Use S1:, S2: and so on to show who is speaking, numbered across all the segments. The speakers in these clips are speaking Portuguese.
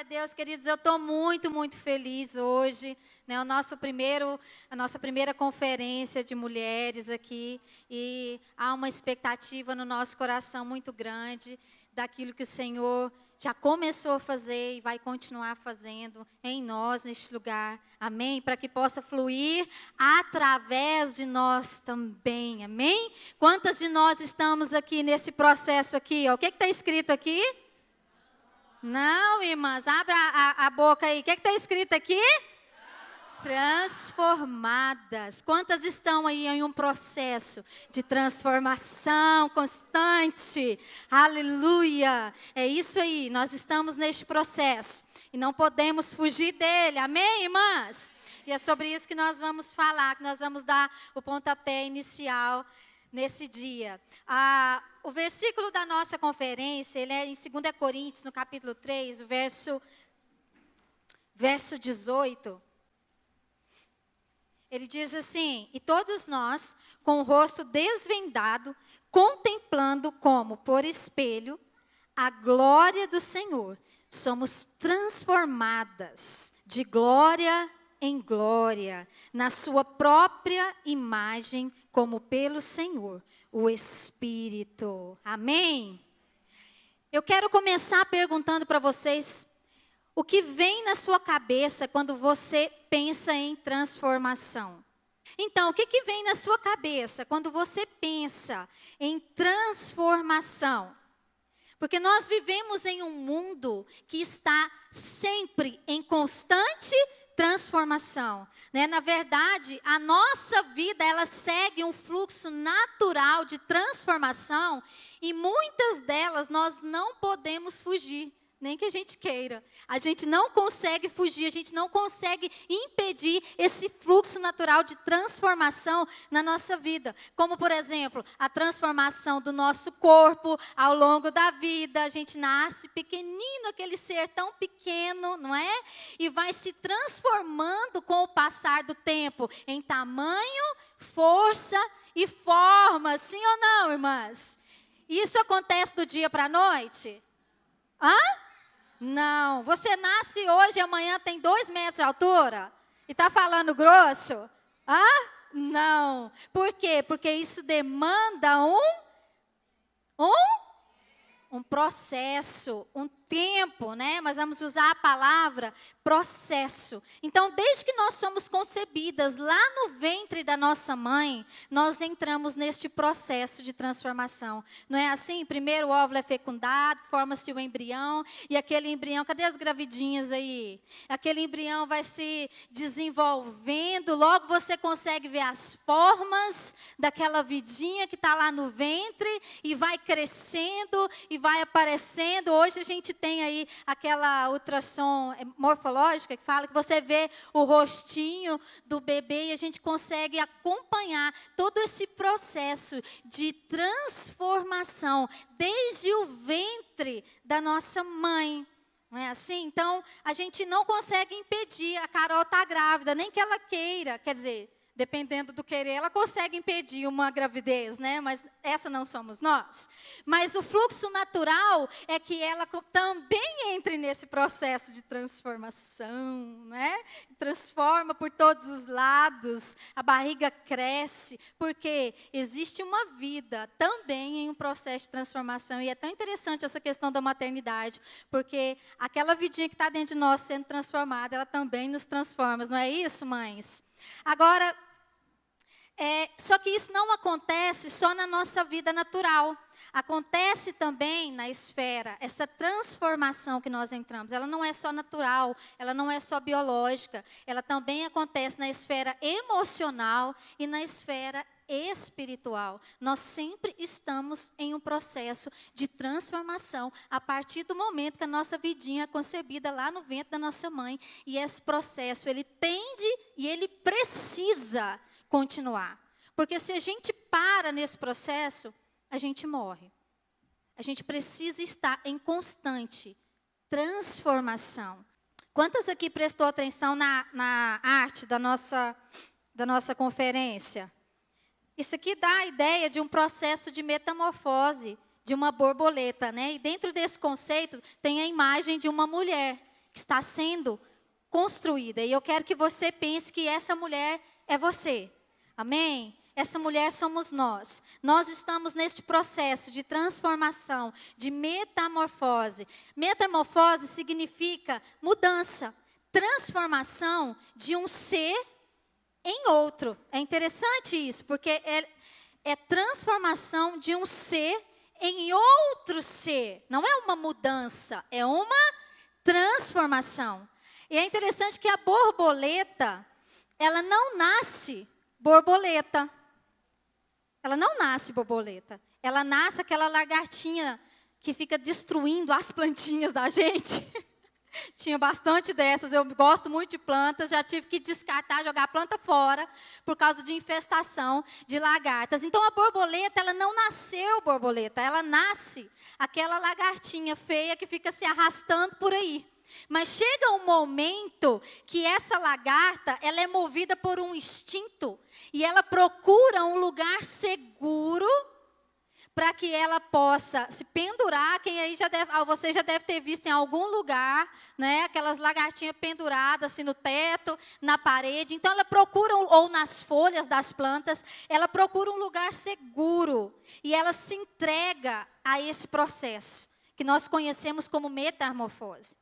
S1: Deus, queridos, eu estou muito, muito feliz hoje, né? A nossa primeira conferência de mulheres aqui, e há uma expectativa no nosso coração muito grande daquilo que o Senhor já começou a fazer e vai continuar fazendo em nós, neste lugar, amém? Para que possa fluir através de nós também, amém? Quantas de nós estamos aqui nesse processo aqui, ó? O que está escrito aqui? Não, irmãs, abra a boca aí. O que está escrito aqui? Transformadas. Quantas estão aí em um processo de transformação constante? Aleluia. É isso aí, nós estamos neste processo e não podemos fugir dele. Amém, irmãs? E é sobre isso que nós vamos falar, que nós vamos dar o pontapé inicial nesse dia. O versículo da nossa conferência, ele é em 2 Coríntios, no capítulo 3, o verso 18. Ele diz assim: e todos nós, com o rosto desvendado, contemplando como por espelho a glória do Senhor, somos transformadas de glória em glória, na sua própria imagem, como pelo Senhor, o Espírito. Amém? Eu quero começar perguntando para vocês, o que vem na sua cabeça quando você pensa em transformação? Então, o que vem na sua cabeça quando você pensa em transformação? Porque nós vivemos em um mundo que está sempre em constante transformação, né? Na verdade, a nossa vida, ela segue um fluxo natural de transformação e muitas delas nós não podemos fugir, nem que a gente queira. A gente não consegue fugir, a gente não consegue impedir esse fluxo natural de transformação na nossa vida. Como, por exemplo, a transformação do nosso corpo ao longo da vida. A gente nasce pequenino, aquele ser tão pequeno, não é? E vai se transformando com o passar do tempo em tamanho, força e forma. Sim ou não, irmãs? Isso acontece do dia para a noite? Hã? Não, você nasce hoje e amanhã tem 2 metros de altura e está falando grosso? Não. Por quê? Porque isso demanda um processo, um tempo, né? Mas vamos usar a palavra processo. Então, desde que nós somos concebidas lá no ventre da nossa mãe, nós entramos neste processo de transformação. Não é assim? Primeiro o óvulo é fecundado, forma-se o embrião, e aquele embrião, cadê as gravidinhas aí? Aquele embrião vai se desenvolvendo, logo você consegue ver as formas daquela vidinha que está lá no ventre, e vai crescendo, e vai aparecendo. Hoje a gente tem aí aquela ultrassom morfológica que fala que você vê o rostinho do bebê e a gente consegue acompanhar todo esse processo de transformação desde o ventre da nossa mãe. Não é assim? Então, a gente não consegue impedir. A Carol está grávida, nem que ela queira, quer dizer, dependendo do querer, ela consegue impedir uma gravidez, né? Mas essa não somos nós. Mas o fluxo natural é que ela também entre nesse processo de transformação, né? Transforma por todos os lados, a barriga cresce, porque existe uma vida também em um processo de transformação. E é tão interessante essa questão da maternidade, porque aquela vidinha que está dentro de nós sendo transformada, ela também nos transforma, não é isso, mães? Agora, só que isso não acontece só na nossa vida natural. Acontece também na esfera, essa transformação que nós entramos. Ela não é só natural, ela não é só biológica. Ela também acontece na esfera emocional e na esfera espiritual. Nós sempre estamos em um processo de transformação a partir do momento que a nossa vidinha é concebida lá no ventre da nossa mãe. E esse processo, ele tende e ele precisa continuar. Porque se a gente para nesse processo, a gente morre. A gente precisa estar em constante transformação. Quantas aqui prestou atenção na arte da nossa conferência? Isso aqui dá a ideia de um processo de metamorfose de uma borboleta, né? E dentro desse conceito tem a imagem de uma mulher que está sendo construída. E eu quero que você pense que essa mulher é você. Amém? Essa mulher somos nós. Nós estamos neste processo de transformação, de metamorfose. Metamorfose significa mudança, transformação de um ser em outro. É interessante isso, porque é transformação de um ser em outro ser. Não é uma mudança, é uma transformação. E é interessante que a borboleta, ela não nasce borboleta. Ela não nasce borboleta. Ela nasce aquela lagartinha que fica destruindo as plantinhas da gente. Tinha bastante dessas, eu gosto muito de plantas, já tive que descartar, jogar a planta fora, por causa de infestação de lagartas. Então a borboleta, ela não nasceu borboleta, ela nasce aquela lagartinha feia que fica se arrastando por aí. Mas chega um momento que essa lagarta, ela é movida por um instinto, e ela procura um lugar seguro, para que ela possa se pendurar. Quem aí você já deve ter visto em algum lugar, né, aquelas lagartinhas penduradas assim no teto, na parede. Então ela procura, ou nas folhas das plantas, ela procura um lugar seguro. E ela se entrega a esse processo, que nós conhecemos como metamorfose.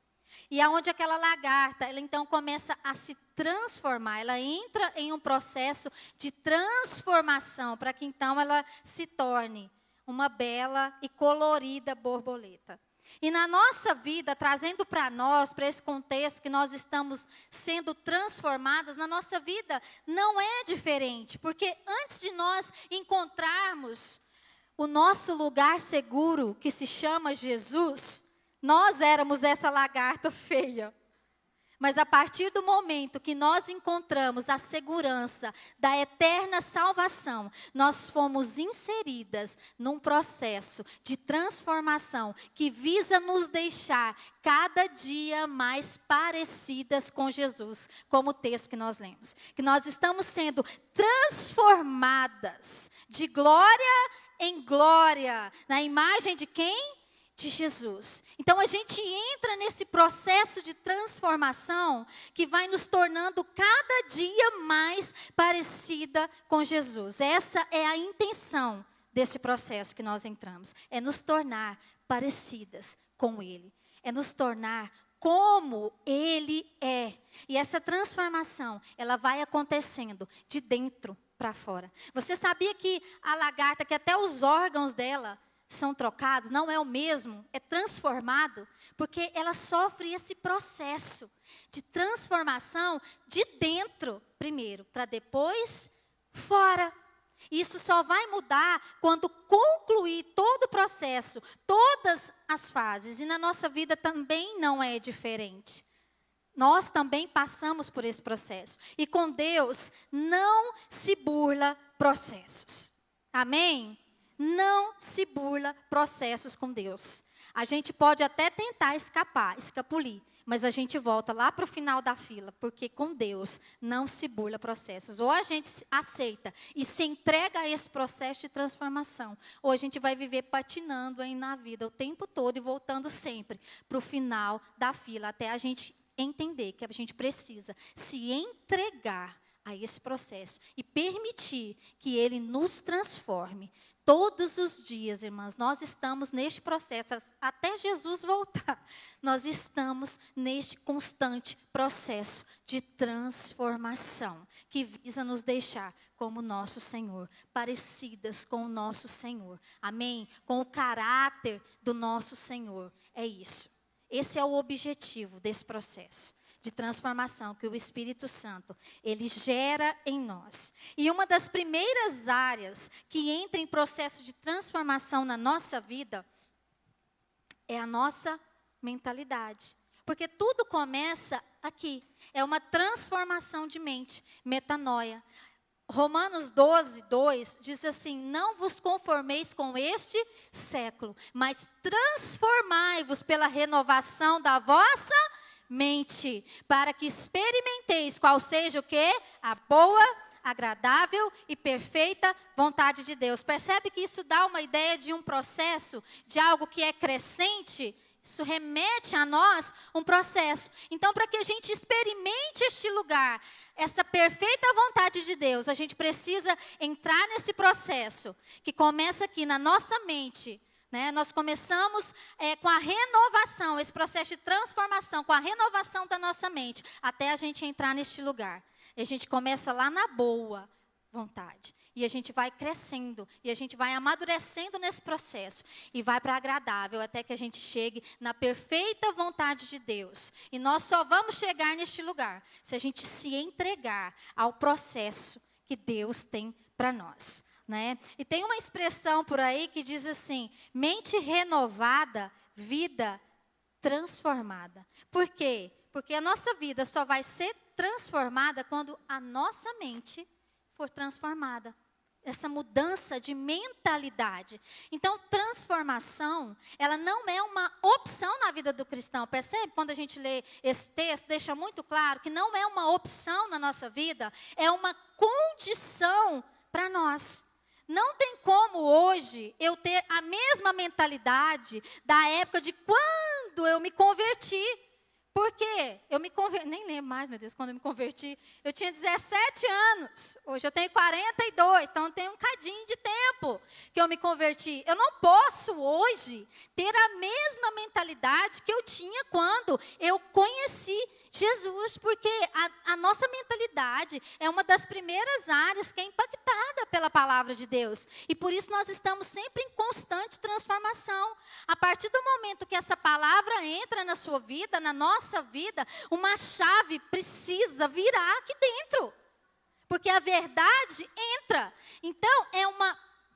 S1: E aonde aquela lagarta, ela então começa a se transformar, ela entra em um processo de transformação, para que então ela se torne uma bela e colorida borboleta. E na nossa vida, trazendo para nós, para esse contexto que nós estamos sendo transformadas, na nossa vida não é diferente. Porque antes de nós encontrarmos o nosso lugar seguro, que se chama Jesus, nós éramos essa lagarta feia. Mas a partir do momento que nós encontramos a segurança da eterna salvação, nós fomos inseridas num processo de transformação que visa nos deixar cada dia mais parecidas com Jesus, como o texto que nós lemos. Que nós estamos sendo transformadas de glória em glória, na imagem de quem? De Jesus. Então a gente entra nesse processo de transformação que vai nos tornando cada dia mais parecida com Jesus. Essa é a intenção desse processo que nós entramos. É nos tornar parecidas com Ele. É nos tornar como Ele é. E essa transformação, ela vai acontecendo de dentro para fora. Você sabia que a lagarta, que até os órgãos dela são trocados, não é o mesmo, é transformado, porque ela sofre esse processo de transformação de dentro primeiro, para depois fora. Isso só vai mudar quando concluir todo o processo, todas as fases, e na nossa vida também não é diferente. Nós também passamos por esse processo, e com Deus não se burla processos. Amém? Não se burla processos com Deus. A gente pode até tentar escapulir, mas a gente volta lá para o final da fila, porque com Deus não se burla processos. Ou a gente aceita e se entrega a esse processo de transformação, ou a gente vai viver patinando aí na vida o tempo todo e voltando sempre para o final da fila, até a gente entender que a gente precisa se entregar a esse processo e permitir que ele nos transforme. Todos os dias, irmãs, nós estamos neste processo, até Jesus voltar. Nós estamos neste constante processo de transformação, que visa nos deixar como nosso Senhor, parecidas com o nosso Senhor. Amém? Com o caráter do nosso Senhor. É isso. Esse é o objetivo desse processo de transformação que o Espírito Santo, ele gera em nós. E uma das primeiras áreas que entra em processo de transformação na nossa vida é a nossa mentalidade. Porque tudo começa aqui. É uma transformação de mente, metanoia. Romanos 12, 2 diz assim: não vos conformeis com este século, mas transformai-vos pela renovação da vossa mente, para que experimenteis qual seja o quê? A boa, agradável e perfeita vontade de Deus. Percebe que isso dá uma ideia de um processo, de algo que é crescente, Isso remete a nós um processo. Então, para que a gente experimente este lugar, essa perfeita vontade de Deus, a gente precisa entrar nesse processo, que começa aqui na nossa mente. Nós começamos com a renovação, esse processo de transformação, com a renovação da nossa mente, até a gente entrar neste lugar. E a gente começa lá na boa vontade. E a gente vai crescendo, e a gente vai amadurecendo nesse processo. E vai para agradável, até que a gente chegue na perfeita vontade de Deus. E nós só vamos chegar neste lugar, se a gente se entregar ao processo que Deus tem para nós. E tem uma expressão por aí que diz assim: mente renovada, vida transformada. Por quê? Porque a nossa vida só vai ser transformada quando a nossa mente for transformada. Essa mudança de mentalidade. Então, transformação, ela não é uma opção na vida do cristão. Percebe? Quando a gente lê esse texto, deixa muito claro que não é uma opção na nossa vida, é uma condição para nós. Não tem como hoje eu ter a mesma mentalidade da época de quando eu me converti. Por quê? Eu me converti, nem lembro mais, meu Deus, quando eu me converti. Eu tinha 17 anos, hoje eu tenho 42, então tem um cadinho de tempo que eu me converti. Eu não posso hoje ter a mesma mentalidade que eu tinha quando eu conheci Jesus, porque a nossa mentalidade é uma das primeiras áreas que é impactada pela palavra de Deus. E por isso nós estamos sempre em constante transformação. A partir do momento que essa palavra entra na sua vida, na nossa vida, uma chave precisa virar aqui dentro. Porque a verdade entra. Então,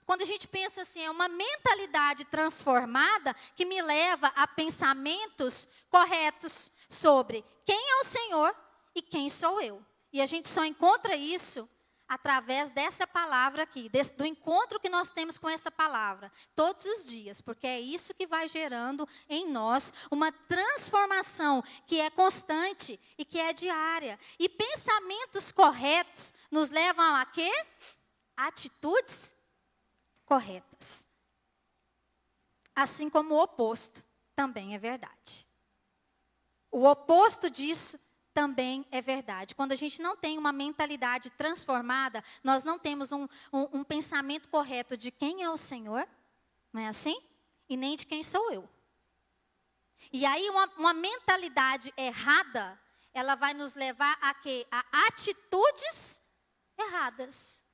S1: quando a gente pensa assim, é uma mentalidade transformada que me leva a pensamentos corretos sobre quem é o Senhor e quem sou eu. E a gente só encontra isso através dessa palavra aqui, do encontro que nós temos com essa palavra, todos os dias, porque é isso que vai gerando em nós uma transformação que é constante e que é diária. E pensamentos corretos nos levam a quê? Atitudes corretas. Assim como o oposto também é verdade. O oposto disso também é verdade. Quando a gente não tem uma mentalidade transformada, nós não temos um pensamento correto de quem é o Senhor, não é assim? E nem de quem sou eu. E aí uma mentalidade errada, ela vai nos levar a quê? A atitudes erradas.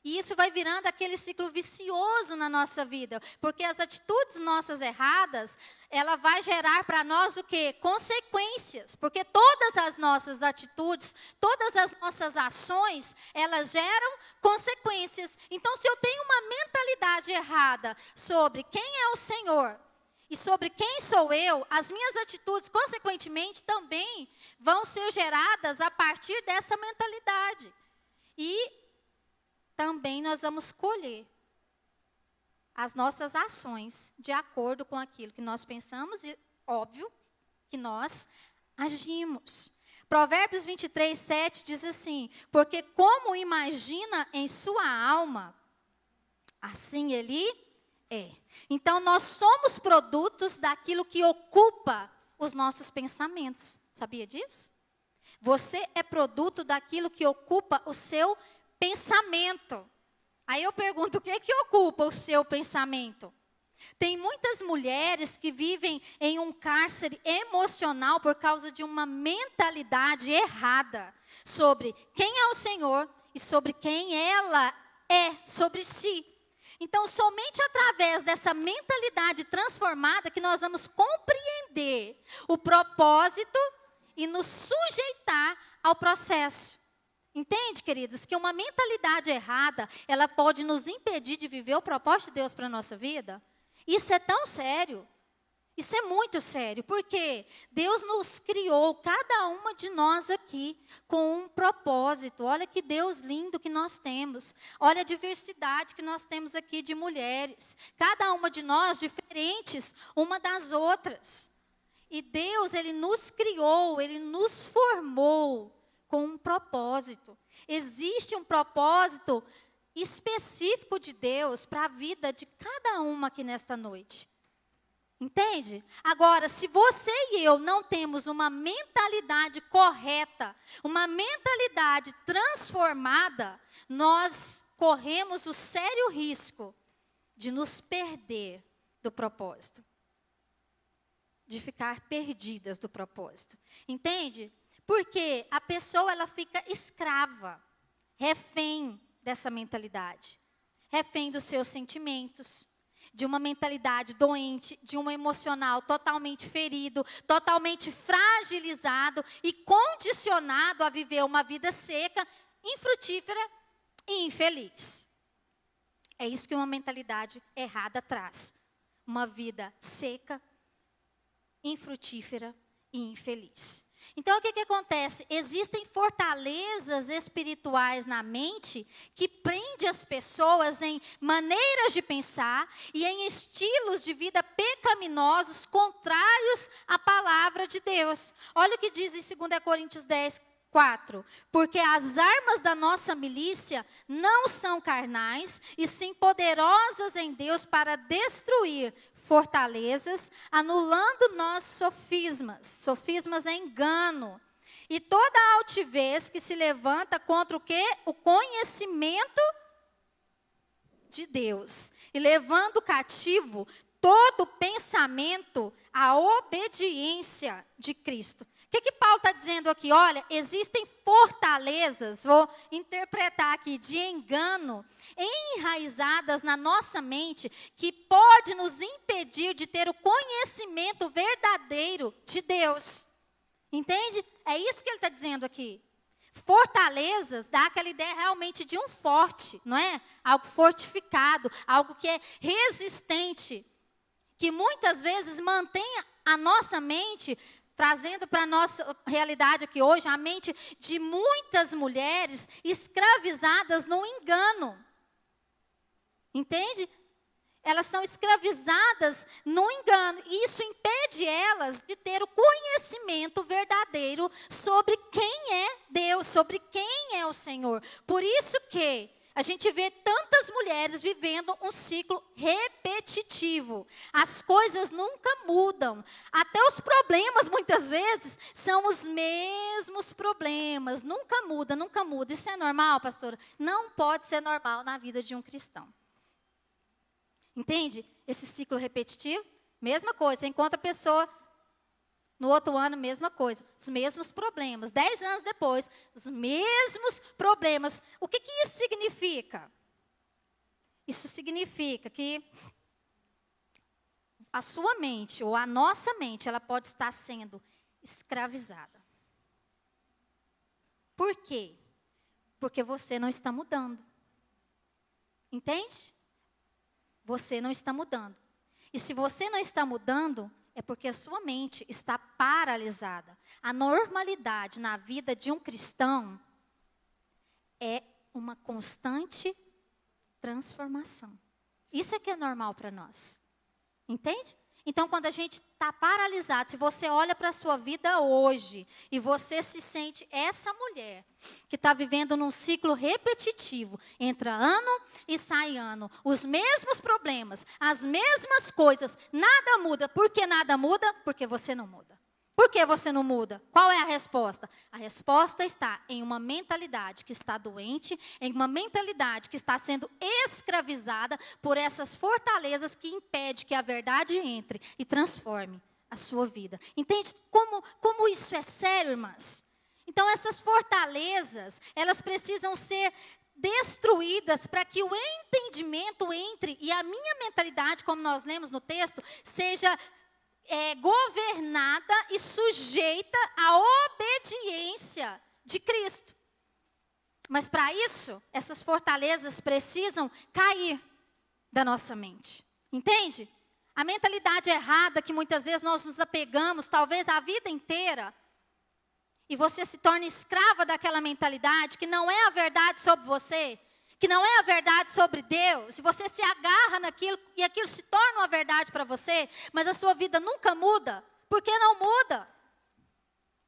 S1: E isso vai virando aquele ciclo vicioso na nossa vida, porque as atitudes nossas erradas, ela vai gerar para nós o quê? Consequências, porque todas as nossas atitudes, todas as nossas ações, elas geram consequências. Então, se eu tenho uma mentalidade errada sobre quem é o Senhor e sobre quem sou eu, as minhas atitudes, consequentemente, também vão ser geradas a partir dessa mentalidade. E também nós vamos colher as nossas ações de acordo com aquilo que nós pensamos e, óbvio, que nós agimos. Provérbios 23, 7 diz assim: porque como imagina em sua alma, assim ele é. Então, nós somos produtos daquilo que ocupa os nossos pensamentos. Sabia disso? Você é produto daquilo que ocupa o seu pensamento. Aí eu pergunto, o que é que ocupa o seu pensamento? Tem muitas mulheres que vivem em um cárcere emocional por causa de uma mentalidade errada sobre quem é o Senhor e sobre quem ela é, sobre si. Então, somente através dessa mentalidade transformada que nós vamos compreender o propósito e nos sujeitar ao processo. Entende, queridas, que uma mentalidade errada, ela pode nos impedir de viver o propósito de Deus para a nossa vida? Isso é tão sério. Isso é muito sério, porque Deus nos criou, cada uma de nós aqui, com um propósito. Olha que Deus lindo que nós temos. Olha a diversidade que nós temos aqui de mulheres. Cada uma de nós diferentes uma das outras. E Deus, Ele nos criou, Ele nos formou com um propósito. Existe um propósito específico de Deus para a vida de cada uma aqui nesta noite. Entende? Agora, se você e eu não temos uma mentalidade correta, uma mentalidade transformada, nós corremos o sério risco de nos perder do propósito. De ficar perdidas do propósito. Entende? Porque a pessoa ela fica escrava, refém dessa mentalidade. Refém dos seus sentimentos, de uma mentalidade doente, de um emocional totalmente ferido, totalmente fragilizado e condicionado a viver uma vida seca, infrutífera e infeliz. É isso que uma mentalidade errada traz. Uma vida seca, infrutífera e infeliz. Então, o que acontece? Existem fortalezas espirituais na mente que prende as pessoas em maneiras de pensar e em estilos de vida pecaminosos contrários à palavra de Deus. Olha o que diz em 2 Coríntios 10, 4. Porque as armas da nossa milícia não são carnais, e sim poderosas em Deus para destruir fortalezas, anulando nossos sofismas. Sofismas é engano. E toda a altivez que se levanta contra o quê? O conhecimento de Deus. E levando cativo todo pensamento à obediência de Cristo. O que Paulo está dizendo aqui? Olha, existem fortalezas, vou interpretar aqui, de engano, enraizadas na nossa mente, que pode nos impedir de ter o conhecimento verdadeiro de Deus. Entende? É isso que ele está dizendo aqui. Fortalezas dá aquela ideia realmente de um forte, não é? Algo fortificado, algo que é resistente, que muitas vezes mantém a nossa mente, trazendo para a nossa realidade aqui hoje, a mente de muitas mulheres escravizadas no engano. Entende? Elas são escravizadas no engano. E isso impede elas de ter o conhecimento verdadeiro sobre quem é Deus, sobre quem é o Senhor. Por isso que a gente vê tantas mulheres vivendo um ciclo repetitivo. As coisas nunca mudam. Até os problemas, muitas vezes, são os mesmos problemas. Nunca muda, nunca muda. Isso é normal, pastora? Não pode ser normal na vida de um cristão. Entende? Esse ciclo repetitivo, mesma coisa. Você encontra a pessoa, no outro ano, mesma coisa. Os mesmos problemas. 10 anos depois, os mesmos problemas. O que isso significa? Isso significa que a sua mente, ou a nossa mente, ela pode estar sendo escravizada. Por quê? Porque você não está mudando. Entende? Você não está mudando. E se você não está mudando, é porque a sua mente está paralisada. A normalidade na vida de um cristão é uma constante transformação. Isso é que é normal para nós. Entende? Então, quando a gente está paralisado, se você olha para a sua vida hoje e você se sente essa mulher que está vivendo num ciclo repetitivo, entra ano e sai ano, os mesmos problemas, as mesmas coisas, nada muda. Por que nada muda? Porque você não muda. Por que você não muda? Qual é a resposta? A resposta está em uma mentalidade que está doente, em uma mentalidade que está sendo escravizada por essas fortalezas que impedem que a verdade entre e transforme a sua vida. Entende como isso é sério, irmãs? Então, essas fortalezas, elas precisam ser destruídas para que o entendimento entre e a minha mentalidade, como nós lemos no texto, seja governada e sujeita à obediência de Cristo. Mas para isso, essas fortalezas precisam cair da nossa mente. Entende? A mentalidade errada que muitas vezes nós nos apegamos, talvez a vida inteira, e você se torna escrava daquela mentalidade que não é a verdade sobre você, que não é a verdade sobre Deus, se você se agarra naquilo e aquilo se torna uma verdade para você, mas a sua vida nunca muda. Por que não muda?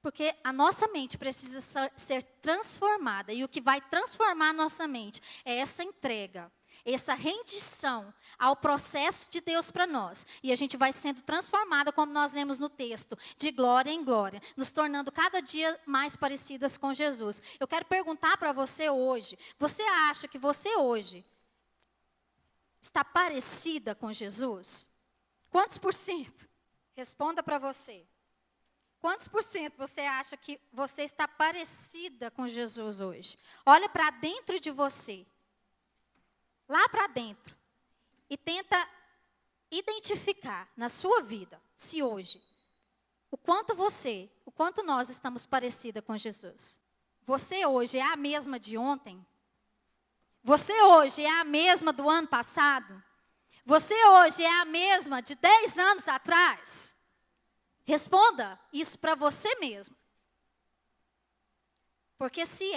S1: Porque a nossa mente precisa ser transformada, e o que vai transformar a nossa mente é essa entrega, essa rendição ao processo de Deus para nós. E a gente vai sendo transformada, como nós lemos no texto, de glória em glória, nos tornando cada dia mais parecidas com Jesus. Eu quero perguntar para você hoje, você acha que você hoje está parecida com Jesus? Quantos por cento? Responda para você. Quantos por cento você acha que você está parecida com Jesus hoje? Olha para dentro de você. Lá para dentro. E tenta identificar na sua vida, se hoje, o quanto nós estamos parecida com Jesus. Você hoje é a mesma de ontem? Você hoje é a mesma do ano passado? Você hoje é a mesma de 10 anos atrás? Responda isso para você mesmo. Porque se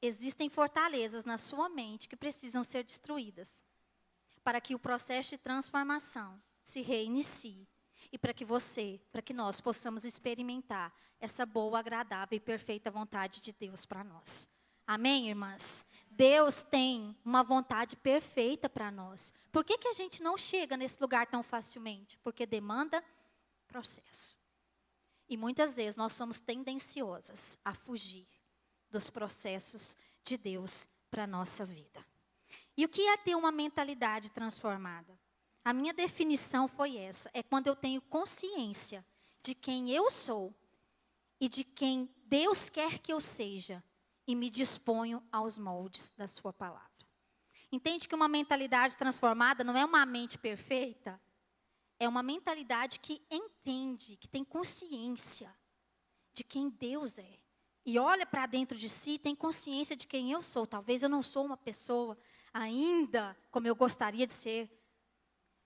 S1: existem fortalezas na sua mente que precisam ser destruídas para que o processo de transformação se reinicie e para que nós possamos experimentar essa boa, agradável e perfeita vontade de Deus para nós. Amém, irmãs? Deus tem uma vontade perfeita para nós. Por que a gente não chega nesse lugar tão facilmente? Porque demanda processo. E muitas vezes nós somos tendenciosas a fugir dos processos de Deus para a nossa vida. E o que é ter uma mentalidade transformada? A minha definição foi essa: é quando eu tenho consciência de quem eu sou e de quem Deus quer que eu seja e me disponho aos moldes da sua palavra. Entende que uma mentalidade transformada não é uma mente perfeita? É uma mentalidade que entende, que tem consciência de quem Deus é. E olha para dentro de si e tem consciência de quem eu sou. Talvez eu não sou uma pessoa ainda como eu gostaria de ser.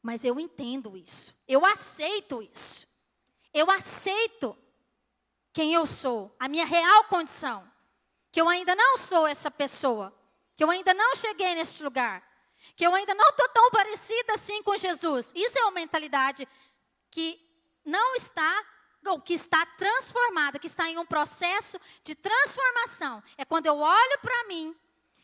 S1: Mas eu entendo isso. Eu aceito isso. Eu aceito quem eu sou, a minha real condição. Que eu ainda não sou essa pessoa. Que eu ainda não cheguei nesse lugar. Que eu ainda não estou tão parecida assim com Jesus. Isso é uma mentalidade que não está, ou que está transformada, que está em um processo de transformação. É quando eu olho para mim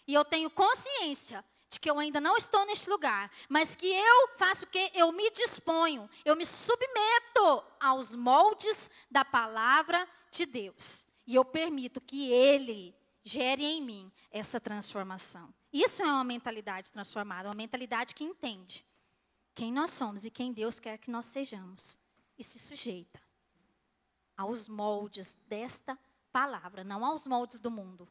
S1: e eu tenho consciência de que eu ainda não estou neste lugar, mas que eu faço o quê? Eu me disponho, eu me submeto aos moldes da palavra de Deus. E eu permito que Ele gere em mim essa transformação. Isso é uma mentalidade transformada, uma mentalidade que entende quem nós somos e quem Deus quer que nós sejamos. E se sujeita aos moldes desta palavra, não aos moldes do mundo.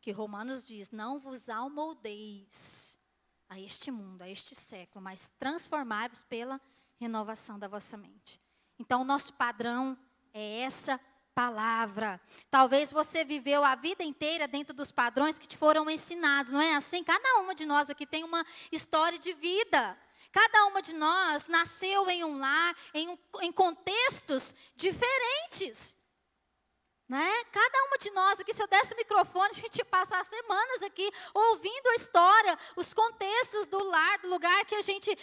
S1: Que Romanos diz, não vos amoldeis a este mundo, a este século, mas transformai-vos pela renovação da vossa mente. Então, o nosso padrão é essa palavra. Talvez você viveu a vida inteira dentro dos padrões que te foram ensinados, não é assim? Cada uma de nós aqui tem uma história de vida. Cada uma de nós nasceu em um lar, em contextos diferentes. Né? Cada uma de nós aqui, se eu desse o microfone, a gente ia passar semanas aqui ouvindo a história, os contextos do lar, do lugar que a gente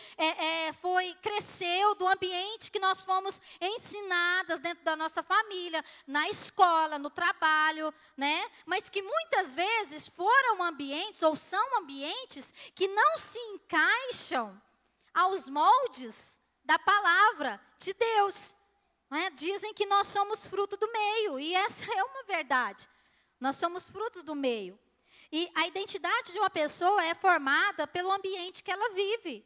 S1: cresceu, do ambiente que nós fomos ensinadas dentro da nossa família, na escola, no trabalho, né? Mas que muitas vezes foram ambientes ou são ambientes que não se encaixam aos moldes da palavra de Deus. Dizem que nós somos fruto do meio, e essa é uma verdade. Nós somos frutos do meio. E a identidade de uma pessoa é formada pelo ambiente que ela vive.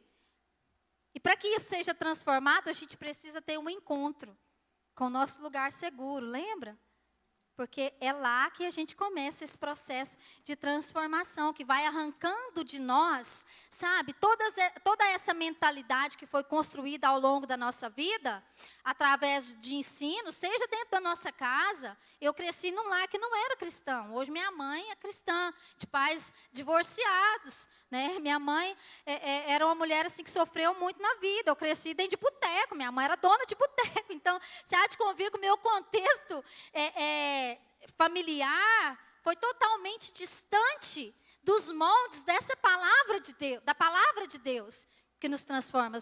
S1: E para que isso seja transformado, a gente precisa ter um encontro com o nosso lugar seguro, lembra? Porque é lá que a gente começa esse processo de transformação, que vai arrancando de nós, sabe, toda essa mentalidade que foi construída ao longo da nossa vida, através de ensino, seja dentro da nossa casa. Eu cresci num lar que não era cristão. Hoje minha mãe é cristã, de pais divorciados. Né? Minha mãe era uma mulher assim, que sofreu muito na vida. Eu cresci dentro de boteco, minha mãe era dona de boteco. Então, você há de convir que o meu contexto familiar foi totalmente distante dos moldes dessa palavra de Deus, da palavra de Deus, que nos transforma.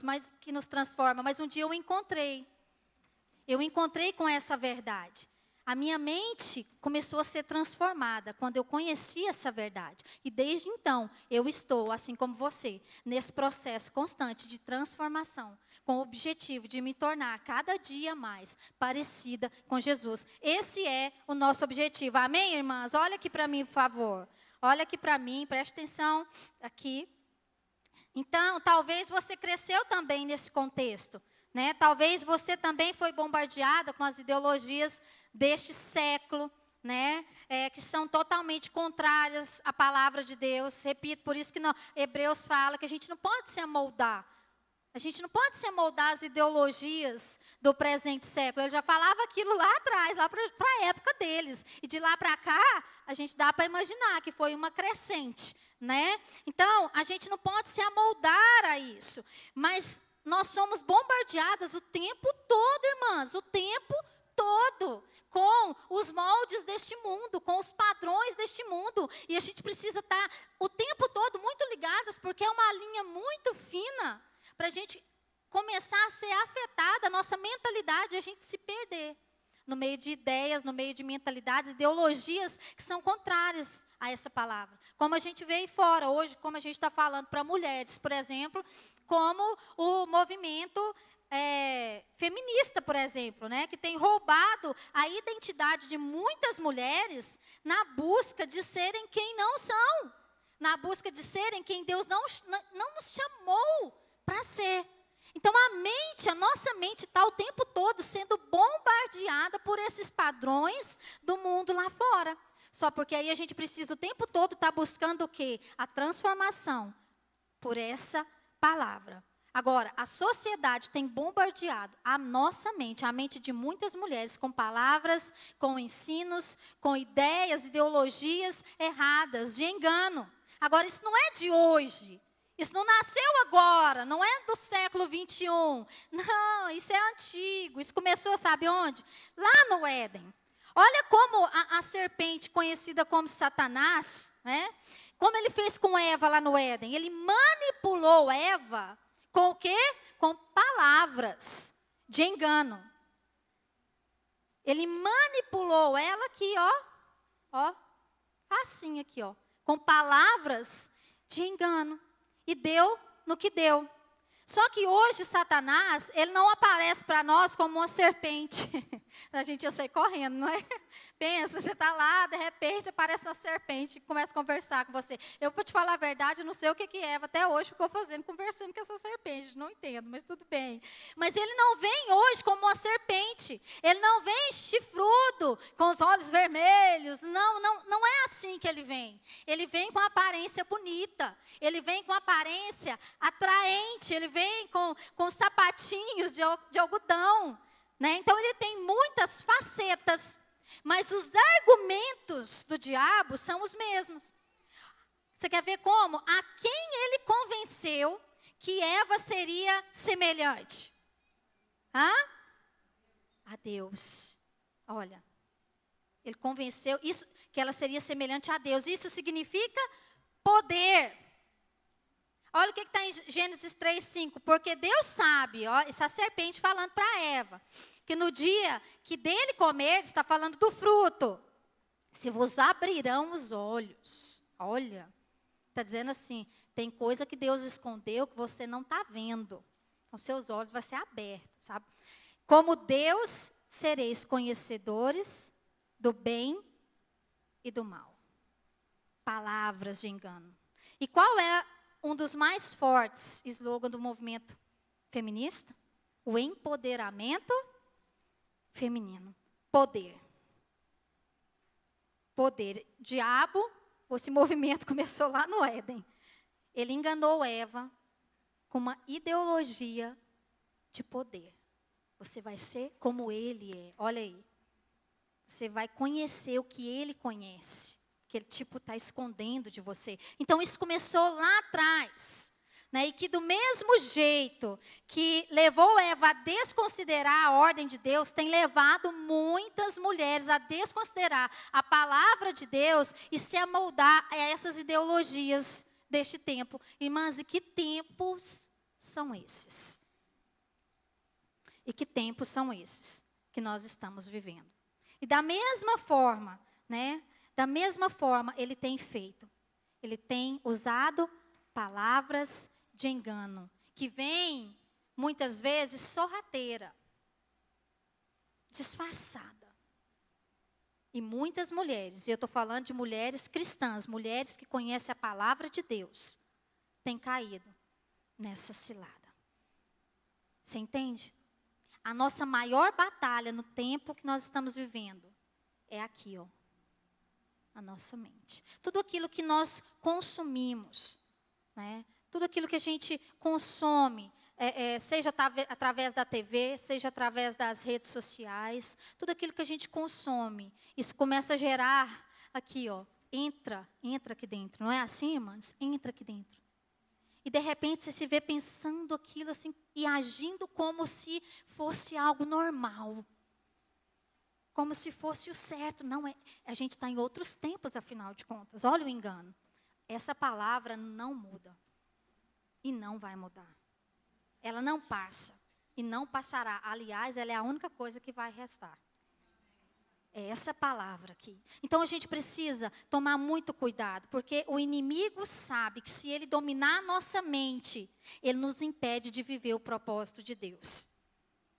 S1: Mas um dia eu encontrei com essa verdade. A minha mente começou a ser transformada quando eu conheci essa verdade. E desde então, eu estou, assim como você, nesse processo constante de transformação, com o objetivo de me tornar cada dia mais parecida com Jesus. Esse é o nosso objetivo. Amém, irmãs? Olha aqui para mim, por favor. Olha aqui para mim, preste atenção aqui. Então, talvez você cresceu também nesse contexto. Né? Talvez você também foi bombardeada com as ideologias deste século, né? Que são totalmente contrárias à palavra de Deus. Repito, por isso que Hebreus fala que a gente não pode se amoldar. A gente não pode se amoldar às ideologias do presente século. Ele já falava aquilo lá atrás, lá para a época deles. E de lá para cá, a gente dá para imaginar que foi uma crescente. Né? Então, a gente não pode se amoldar a isso. Mas nós somos bombardeadas o tempo todo, irmãs, o tempo todo, com os moldes deste mundo, com os padrões deste mundo. E a gente precisa estar o tempo todo muito ligadas, porque é uma linha muito fina para a gente começar a ser afetada, a nossa mentalidade, a gente se perder no meio de ideias, no meio de mentalidades, ideologias que são contrárias a essa palavra. Como a gente vê aí fora, hoje, como a gente está falando para mulheres, por exemplo, como o movimento feminista, por exemplo, né, que tem roubado a identidade de muitas mulheres na busca de serem quem não são, na busca de serem quem Deus não nos chamou para ser. Então, a nossa mente está o tempo todo sendo bombardeada por esses padrões do mundo lá fora. Só porque aí a gente precisa o tempo todo estar buscando o quê? A transformação por essa palavra. Agora, a sociedade tem bombardeado a nossa mente, a mente de muitas mulheres, com palavras, com ensinos, com ideias, ideologias erradas, de engano. Agora, isso não é de hoje. Isso não nasceu agora, não é do século 21. Não, isso é antigo. Isso começou, sabe onde? Lá no Éden. Olha como a serpente, conhecida como Satanás, né? Como ele fez com Eva lá no Éden. Ele manipulou Eva com o quê? Com palavras de engano. Ele manipulou ela aqui, ó, assim aqui, ó, com palavras de engano. E deu no que deu. Só que hoje Satanás, ele não aparece para nós como uma serpente. A gente ia sair correndo, não é? Pensa, você está lá, de repente aparece uma serpente e começa a conversar com você. Eu, para te falar a verdade, eu não sei o que Eva até hoje ficou fazendo, conversando com essa serpente. Não entendo, mas tudo bem. Mas ele não vem hoje como uma serpente. Ele não vem chifrudo, com os olhos vermelhos. Não é assim que ele vem. Ele vem com aparência bonita. Ele vem com aparência atraente. Ele vem com sapatinhos de algodão. Né? Então, ele tem muitas facetas. Mas os argumentos do diabo são os mesmos. Você quer ver como? A quem ele convenceu que Eva seria semelhante? Hã? A Deus. Olha, ele convenceu isso, que ela seria semelhante a Deus. Isso significa poder. Olha o que está em Gênesis 3:5. Porque Deus sabe, ó, essa serpente falando para Eva, que no dia que dele comer, está falando do fruto, se vos abrirão os olhos. Olha, está dizendo assim, tem coisa que Deus escondeu que você não está vendo. Então, seus olhos vão ser abertos, sabe? Como Deus, sereis conhecedores do bem e do mal. Palavras de engano. E qual é um dos mais fortes slogans do movimento feminista? O empoderamento feminino. Poder. Poder. Diabo, esse movimento começou lá no Éden. Ele enganou Eva com uma ideologia de poder. Você vai ser como ele é. Olha aí. Você vai conhecer o que ele conhece. Que ele, tipo, está escondendo de você. Então, isso começou lá atrás. Né? E que do mesmo jeito que levou Eva a desconsiderar a ordem de Deus, tem levado muitas mulheres a desconsiderar a palavra de Deus e se amoldar a essas ideologias deste tempo. Irmãs, e que tempos são esses? E que tempos são esses que nós estamos vivendo? E da mesma forma, né? Da mesma forma ele tem feito. Ele tem usado palavras de engano, que vêm muitas vezes sorrateira, disfarçada. E muitas mulheres, e eu estou falando de mulheres cristãs, mulheres que conhecem a palavra de Deus, têm caído nessa cilada. Você entende? A nossa maior batalha no tempo que nós estamos vivendo é aqui, ó, a nossa mente. Tudo aquilo que nós consumimos, né? Tudo aquilo que a gente consome, seja através da TV, seja através das redes sociais, tudo aquilo que a gente consome, isso começa a gerar aqui, ó, entra aqui dentro. Não é assim, irmãs? Entra aqui dentro. E de repente você se vê pensando aquilo assim e agindo como se fosse algo normal. Como se fosse o certo. Não, a gente está em outros tempos, afinal de contas. Olha o engano. Essa palavra não muda. E não vai mudar. Ela não passa. E não passará. Aliás, ela é a única coisa que vai restar. É essa palavra aqui. Então a gente precisa tomar muito cuidado, porque o inimigo sabe que se ele dominar a nossa mente, ele nos impede de viver o propósito de Deus.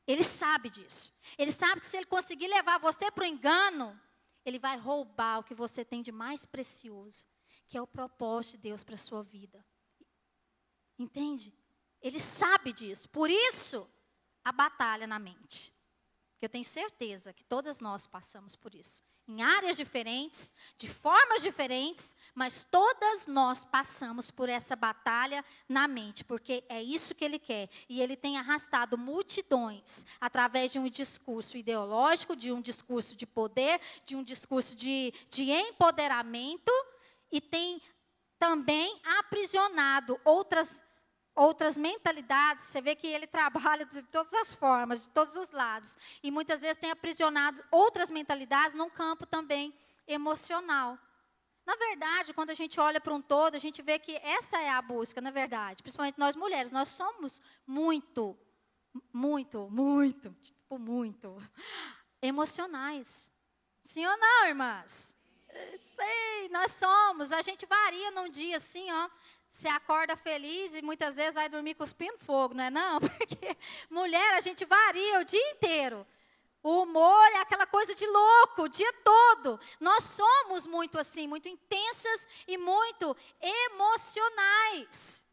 S1: Ele sabe disso. Ele sabe que se ele conseguir levar você para o engano, ele vai roubar o que você tem de mais precioso, que é o propósito de Deus para a sua vida. Entende? Ele sabe disso. Por isso, a batalha na mente. Porque eu tenho certeza que todas nós passamos por isso. Em áreas diferentes, de formas diferentes, mas todas nós passamos por essa batalha na mente, porque é isso que ele quer. E ele tem arrastado multidões através de um discurso ideológico, de um discurso de poder, de um discurso de empoderamento, e tem também aprisionado outras mentalidades. Você vê que ele trabalha de todas as formas, de todos os lados. E muitas vezes tem aprisionado outras mentalidades num campo também emocional. Na verdade, quando a gente olha para um todo, a gente vê que essa é a busca, na verdade. Principalmente nós mulheres, nós somos muito emocionais. Sim ou não, irmãs? Sei, nós somos. A gente varia num dia assim, ó. Você acorda feliz e muitas vezes vai dormir cuspindo fogo, não é não? Porque mulher, a gente varia o dia inteiro. O humor é aquela coisa de louco, o dia todo. Nós somos muito assim, muito intensas e muito emocionais.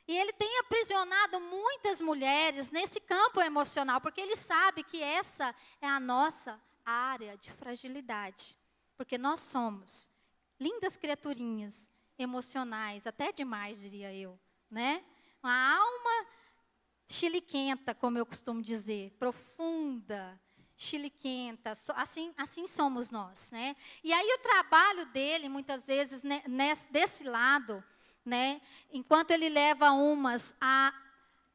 S1: E ele tem aprisionado muitas mulheres nesse campo emocional, porque ele sabe que essa é a nossa área de fragilidade. Porque nós somos lindas criaturinhas, emocionais, até demais, diria eu, né? Uma alma chiliquenta, como eu costumo dizer, profunda, chiliquenta, assim somos nós, né? E aí o trabalho dele, muitas vezes, né, desse lado, né, enquanto ele leva umas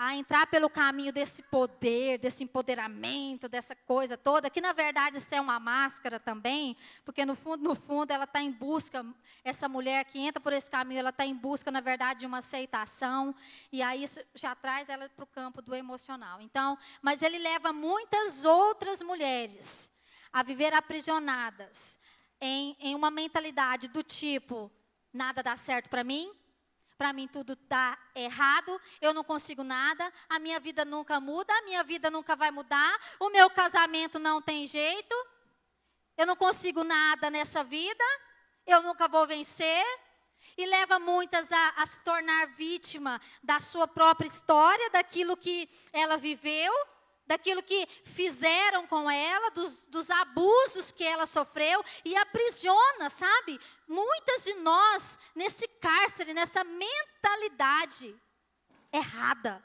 S1: a entrar pelo caminho desse poder, desse empoderamento, dessa coisa toda, que na verdade isso é uma máscara também, porque no fundo ela está em busca, essa mulher que entra por esse caminho, ela está em busca, na verdade, de uma aceitação, e aí isso já traz ela para o campo do emocional. Então, mas ele leva muitas outras mulheres a viver aprisionadas em uma mentalidade do tipo, nada dá certo para mim tudo está errado, eu não consigo nada, a minha vida nunca muda, a minha vida nunca vai mudar, o meu casamento não tem jeito, eu não consigo nada nessa vida, eu nunca vou vencer. E leva muitas a se tornar vítima da sua própria história, daquilo que ela viveu, daquilo que fizeram com ela, dos abusos que ela sofreu, e aprisiona, sabe? Muitas de nós nesse cárcere, nessa mentalidade errada.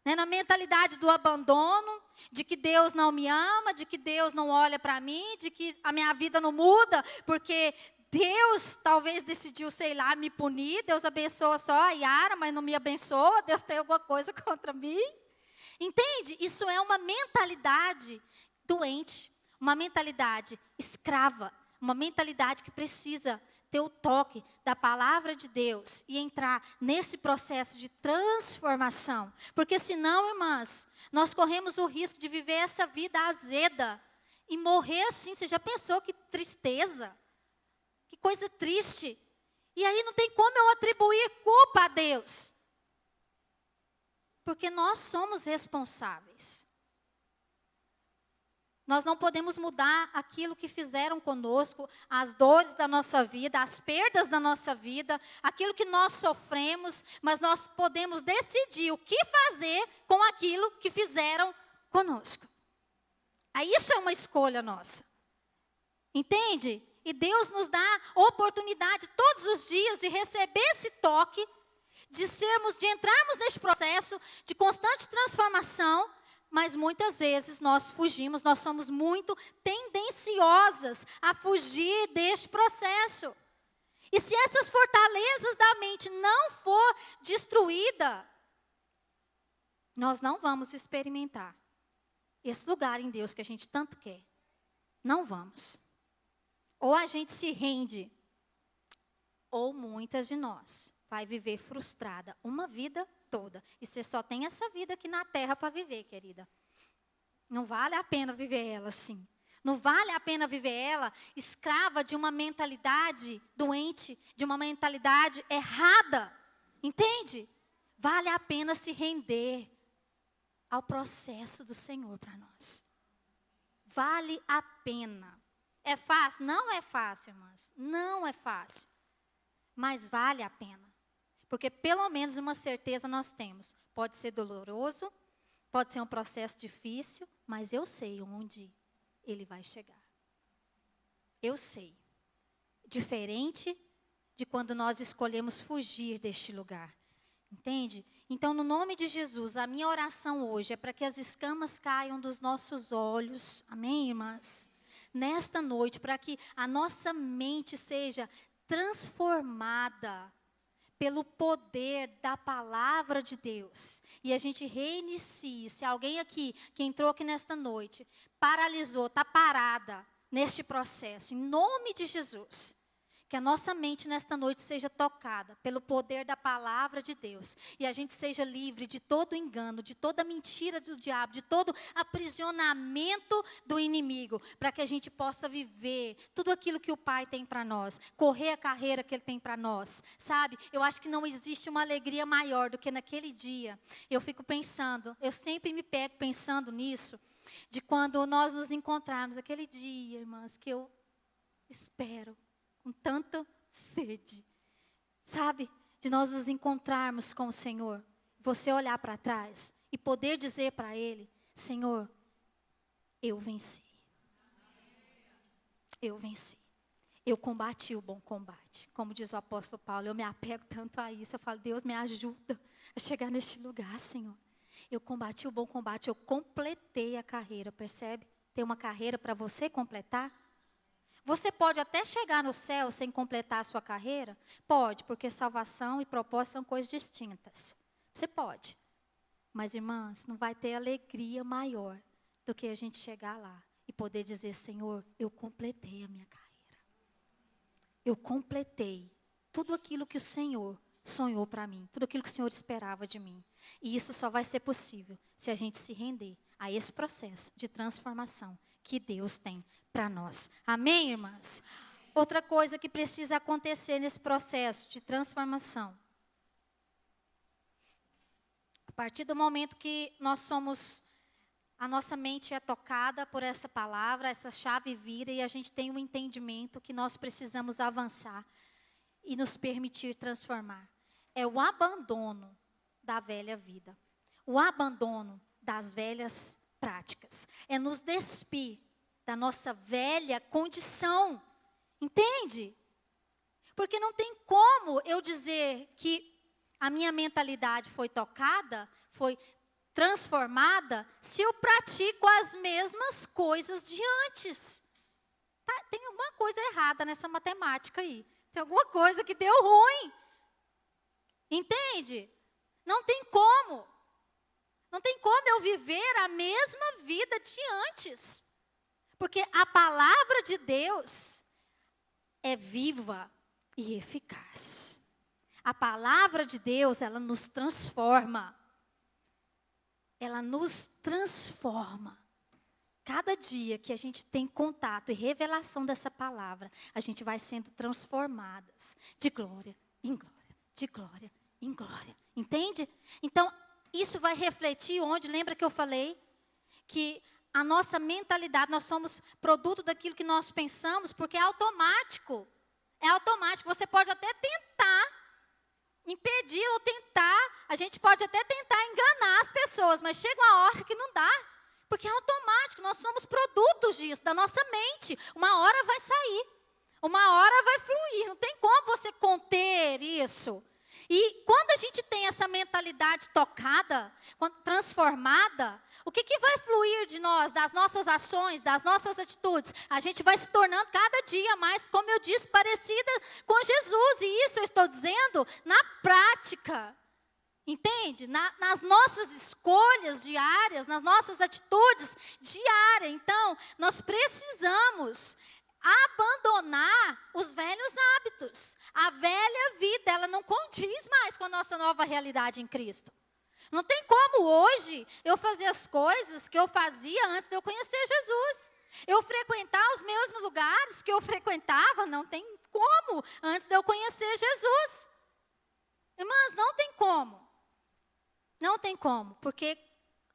S1: Né? Na mentalidade do abandono, de que Deus não me ama, de que Deus não olha para mim, de que a minha vida não muda, porque Deus talvez decidiu, sei lá, me punir. Deus abençoa só a Yara, mas não me abençoa. Deus tem alguma coisa contra mim. Entende? Isso é uma mentalidade doente, uma mentalidade escrava, uma mentalidade que precisa ter o toque da palavra de Deus e entrar nesse processo de transformação. Porque senão, irmãs, nós corremos o risco de viver essa vida azeda, e morrer assim. Você já pensou que tristeza? Que coisa triste. E aí não tem como eu atribuir culpa a Deus. Porque nós somos responsáveis. Nós não podemos mudar aquilo que fizeram conosco, as dores da nossa vida, as perdas da nossa vida, aquilo que nós sofremos, mas nós podemos decidir o que fazer com aquilo que fizeram conosco. Aí isso é uma escolha nossa. Entende? E Deus nos dá oportunidade todos os dias de receber esse toque, de entrarmos nesse processo de constante transformação. Mas muitas vezes nós fugimos, nós somos muito tendenciosas a fugir deste processo. E se essas fortalezas da mente não for destruída, nós não vamos experimentar esse lugar em Deus que a gente tanto quer. Não vamos. Ou a gente se rende, ou muitas de nós vai viver frustrada uma vida toda. E você só tem essa vida aqui na terra para viver, querida. Não vale a pena viver ela assim. Não vale a pena viver ela escrava de uma mentalidade doente, de uma mentalidade errada. Entende? Vale a pena se render ao processo do Senhor para nós. Vale a pena. É fácil? Não é fácil, irmãs. Não é fácil. Mas vale a pena. Porque pelo menos uma certeza nós temos. Pode ser doloroso, pode ser um processo difícil, mas eu sei onde ele vai chegar. Eu sei. Diferente de quando nós escolhemos fugir deste lugar. Entende? Então, no nome de Jesus, a minha oração hoje é para que as escamas caiam dos nossos olhos. Amém, irmãs? Nesta noite, para que a nossa mente seja transformada pelo poder da palavra de Deus. E a gente reinicie. Se alguém aqui, que entrou aqui nesta noite, paralisou, está parada neste processo, em nome de Jesus, que a nossa mente nesta noite seja tocada pelo poder da palavra de Deus. E a gente seja livre de todo engano, de toda mentira do diabo, de todo aprisionamento do inimigo. Para que a gente possa viver tudo aquilo que o Pai tem para nós. Correr a carreira que Ele tem para nós. Sabe? Eu acho que não existe uma alegria maior do que naquele dia. Eu fico pensando, eu sempre me pego pensando nisso. De quando nós nos encontrarmos, aquele dia, irmãs, que eu espero com tanta sede, sabe? De nós nos encontrarmos com o Senhor. Você olhar para trás e poder dizer para Ele, Senhor, eu venci. Eu venci. Eu combati o bom combate. Como diz o apóstolo Paulo, eu me apego tanto a isso. Eu falo, Deus, me ajuda a chegar neste lugar, Senhor. Eu combati o bom combate, eu completei a carreira, percebe? Tem uma carreira para você completar? Você pode até chegar no céu sem completar a sua carreira? Pode, porque salvação e propósito são coisas distintas. Você pode. Mas, irmãs, não vai ter alegria maior do que a gente chegar lá e poder dizer, Senhor, eu completei a minha carreira. Eu completei tudo aquilo que o Senhor sonhou para mim, tudo aquilo que o Senhor esperava de mim. E isso só vai ser possível se a gente se render a esse processo de transformação que Deus tem para nós. Amém, irmãs? Outra coisa que precisa acontecer nesse processo de transformação. A partir do momento que a nossa mente é tocada por essa palavra, essa chave vira e a gente tem um entendimento que nós precisamos avançar e nos permitir transformar. É o abandono da velha vida. O abandono das velhas práticas. É nos despir da nossa velha condição. Entende? Porque não tem como eu dizer que a minha mentalidade foi tocada, foi transformada, se eu pratico as mesmas coisas de antes. Tá, tem alguma coisa errada nessa matemática aí. Tem alguma coisa que deu ruim. Entende? Não tem como. Não tem como eu viver a mesma vida de antes. Porque a palavra de Deus é viva e eficaz. A palavra de Deus, ela nos transforma. Ela nos transforma. Cada dia que a gente tem contato e revelação dessa palavra, a gente vai sendo transformadas de glória em glória, de glória em glória. Entende? Então, isso vai refletir onde, lembra que eu falei? Que a nossa mentalidade, nós somos produto daquilo que nós pensamos, porque é automático. É automático. Você pode até tentar impedir ou tentar, a gente pode até tentar enganar as pessoas, mas chega uma hora que não dá. Porque é automático, nós somos produtos disso, da nossa mente. Uma hora vai sair, uma hora vai fluir, não tem como você conter isso. E quando a gente tem essa mentalidade tocada, transformada, o que vai fluir de nós, das nossas ações, das nossas atitudes? A gente vai se tornando cada dia mais, como eu disse, parecida com Jesus. E isso eu estou dizendo na prática. Entende? Nas nossas escolhas diárias, nas nossas atitudes diárias. Então, nós precisamos abandonar os velhos hábitos. A velha vida, ela não condiz mais com a nossa nova realidade em Cristo. Não tem como hoje eu fazer as coisas que eu fazia antes de eu conhecer Jesus. Eu frequentar os mesmos lugares que eu frequentava, não tem como antes de eu conhecer Jesus. Irmãs, não tem como. Não tem como, porque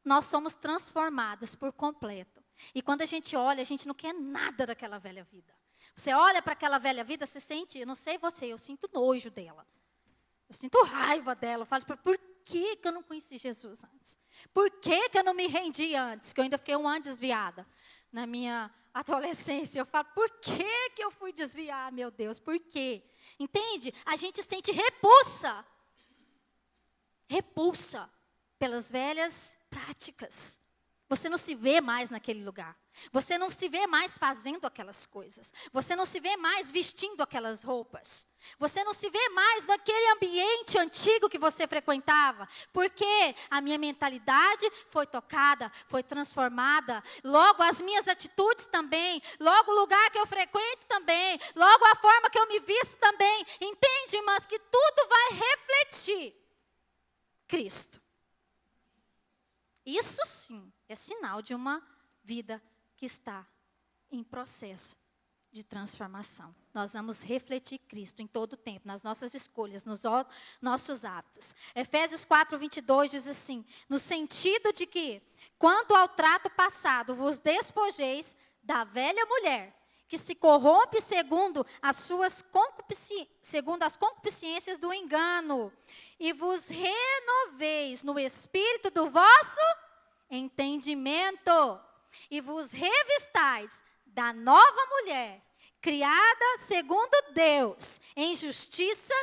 S1: nós somos transformadas por completo. E quando a gente olha, a gente não quer nada daquela velha vida. Você olha para aquela velha vida, você sente, eu não sei você, eu sinto nojo dela. Eu sinto raiva dela. Eu falo, por que eu não conheci Jesus antes? Por que eu não me rendi antes? Que eu ainda fiquei um ano desviada na minha adolescência. Eu falo, por que eu fui desviar, meu Deus? Por quê? Entende? A gente sente repulsa pelas velhas práticas. Você não se vê mais naquele lugar. Você não se vê mais fazendo aquelas coisas. Você não se vê mais vestindo aquelas roupas. Você não se vê mais naquele ambiente antigo que você frequentava. Porque a minha mentalidade foi tocada, foi transformada. Logo as minhas atitudes também. Logo o lugar que eu frequento também. Logo a forma que eu me visto também. Entende, irmãs, que tudo vai refletir Cristo. Isso sim é sinal de uma vida que está em processo de transformação. Nós vamos refletir Cristo em todo o tempo, nas nossas escolhas, nos nossos hábitos. Efésios 4:22 diz assim, no sentido de que, quanto ao trato passado, vos despojeis da velha mulher, que se corrompe segundo as concupiscências do engano, e vos renoveis no espírito do vosso entendimento, e vos revistais da nova mulher, criada segundo Deus, em justiça,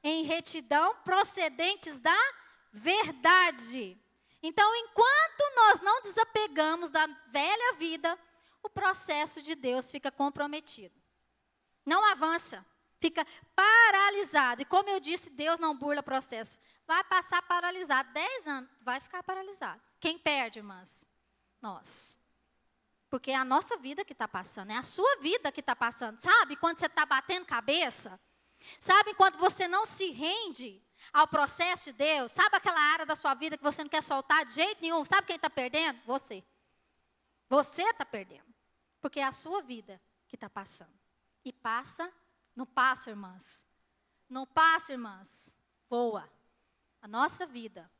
S1: em retidão, procedentes da verdade. Então, enquanto nós não desapegamos da velha vida, o processo de Deus fica comprometido. Não avança, fica paralisado. E como eu disse, Deus não burla o processo. Vai passar paralisado. 10 anos, vai ficar paralisado. Quem perde, irmãs? Nós. Porque é a nossa vida que está passando, é a sua vida que está passando. Sabe quando você está batendo cabeça? Sabe quando você não se rende ao processo de Deus? Sabe aquela área da sua vida que você não quer soltar de jeito nenhum? Sabe quem está perdendo? Você. Você está perdendo. Porque é a sua vida que está passando. E passa, não passa, irmãs. Não passa, irmãs. Voa. A nossa vida